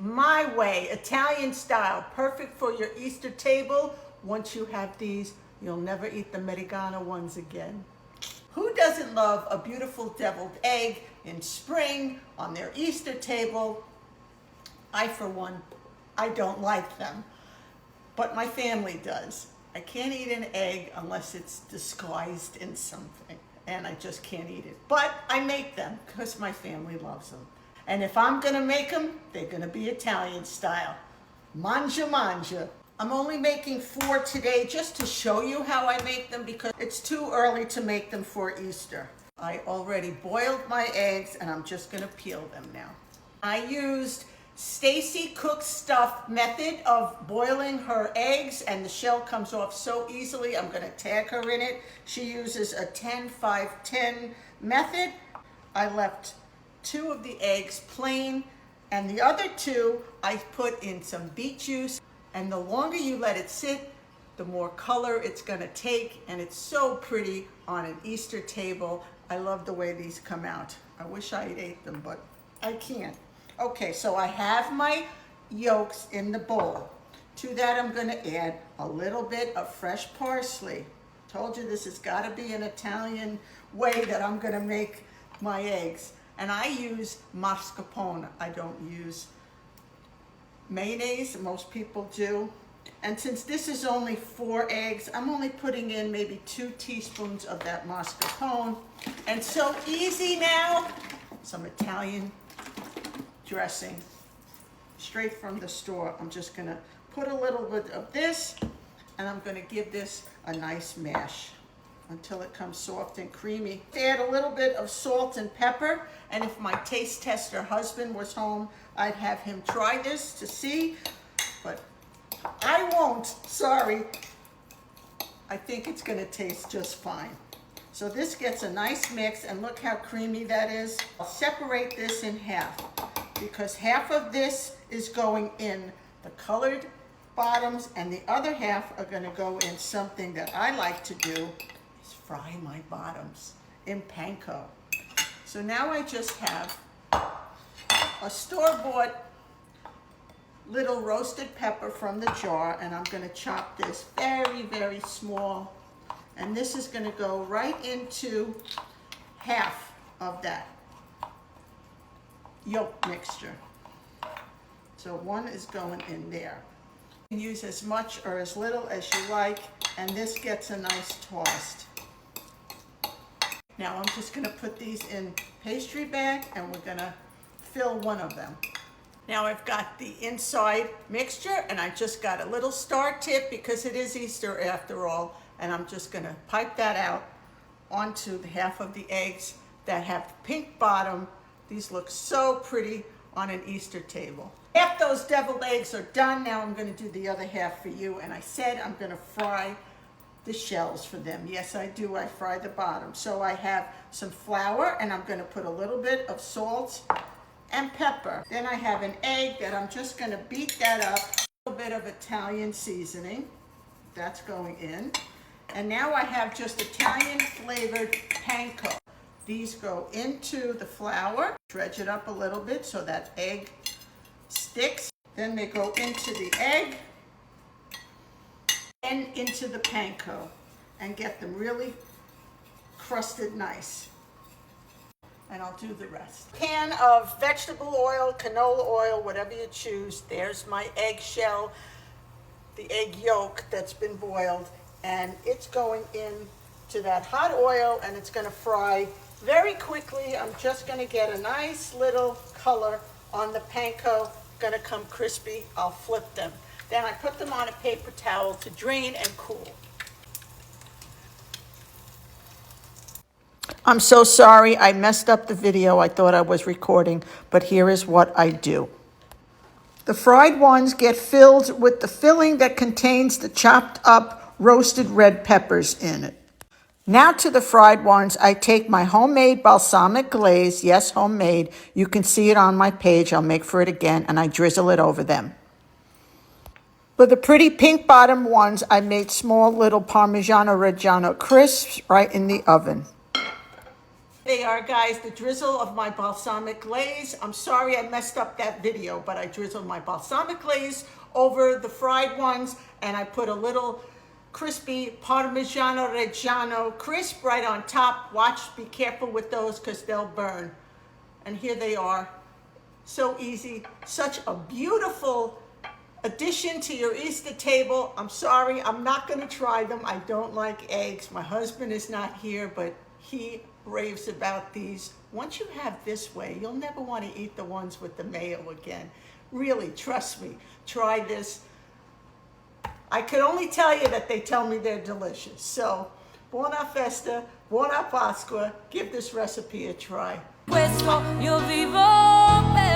my way, Italian style, perfect for your Easter table. Once you have these, you'll never eat the Americano ones again. Who doesn't love a beautiful deviled egg in spring on their Easter table? I, for one, I don't like them, but my family does. I can't eat an egg unless it's disguised in something, and I just can't eat it. But I make them because my family loves them. And if I'm gonna make them, they're gonna be Italian style. Mangia, mangia. I'm only making 4 today just to show you how I make them because it's too early to make them for Easter. I already boiled my eggs and I'm just gonna peel them now. I used Stacy Cook's Stuff method of boiling her eggs, and the shell comes off so easily. I'm gonna tag her in it. She uses a 10-5-10 method. I left 2 of the eggs plain, and the other 2 I put in some beet juice. And the longer you let it sit, the more color it's gonna take, and it's so pretty on an Easter table. I love the way these come out. I wish I had ate them, but I can't. Okay, so I have my yolks in the bowl. To that, I'm gonna add a little bit of fresh parsley. Told you this has gotta be an Italian way that I'm gonna make my eggs. And I use mascarpone. I don't use mayonnaise, most people do. And since this is only 4 eggs, I'm only putting in maybe 2 teaspoons of that mascarpone. And so easy now, some Italian dressing straight from the store. I'm just gonna put a little bit of this, and I'm gonna give this a nice mash until it comes soft and creamy. Add a little bit of salt and pepper, and if my taste tester husband was home, I'd have him try this to see, but I won't, sorry. I think it's gonna taste just fine. So this gets a nice mix, and look how creamy that is. I'll separate this in half because half of this is going in the colored bottoms and the other half are gonna go in something that I like to do, is fry my bottoms in panko. So now I just have a store-bought little roasted pepper from the jar, and I'm gonna chop this very, very small. And this is gonna go right into half of that yolk mixture. So 1 is going in there. You can use as much or as little as you like, and this gets a nice toast. Now I'm just gonna put these in pastry bag, and we're gonna fill 1 of them. Now I've got the inside mixture, and I just got a little star tip because it is Easter after all, and I'm just gonna pipe that out onto the half of the eggs that have pink bottom. These look so pretty on an Easter table. Half those deviled eggs are done. Now I'm gonna do the other half for you, and I said I'm gonna fry the shells for them. Yes, I do, I fry the bottom. So I have some flour, and I'm gonna put a little bit of salt and pepper. Then I have an egg that I'm just gonna beat that up. A little bit of Italian seasoning, that's going in. And now I have just Italian flavored panko. These go into the flour, dredge it up a little bit so that egg sticks. Then they go into the egg and into the panko and get them really crusted nice. And I'll do the rest. Pan of vegetable oil, canola oil, whatever you choose. There's my eggshell, the egg yolk that's been boiled, and it's going into that hot oil, and it's gonna fry very quickly. I'm just gonna get a nice little color on the panko, gonna come crispy. I'll flip them. Then I put them on a paper towel to drain and cool. I'm so sorry, I messed up the video. I thought I was recording, but here is what I do. The fried ones get filled with the filling that contains the chopped up roasted red peppers in it. Now to the fried ones, I take my homemade balsamic glaze, yes, homemade. You can see it on my page. I'll make for it again, and I drizzle it over them. For the pretty pink bottom ones, I made small little Parmigiano Reggiano crisps right in the oven. They are, guys, the drizzle of my balsamic glaze. I'm sorry I messed up that video, but I drizzled my balsamic glaze over the fried ones, and I put a little crispy Parmigiano Reggiano crisp right on top. Watch, be careful with those because they'll burn. And here they are. So easy. Such a beautiful addition to your Easter table. I'm sorry, I'm not going to try them. I don't like eggs. My husband is not here, but he raves about these. Once you have this way, you'll never want to eat the ones with the mayo again. Really, trust me. Try this. I could only tell you that they tell me they're delicious. So, buona festa, buona Pasqua. Give this recipe a try. Questo io vivo per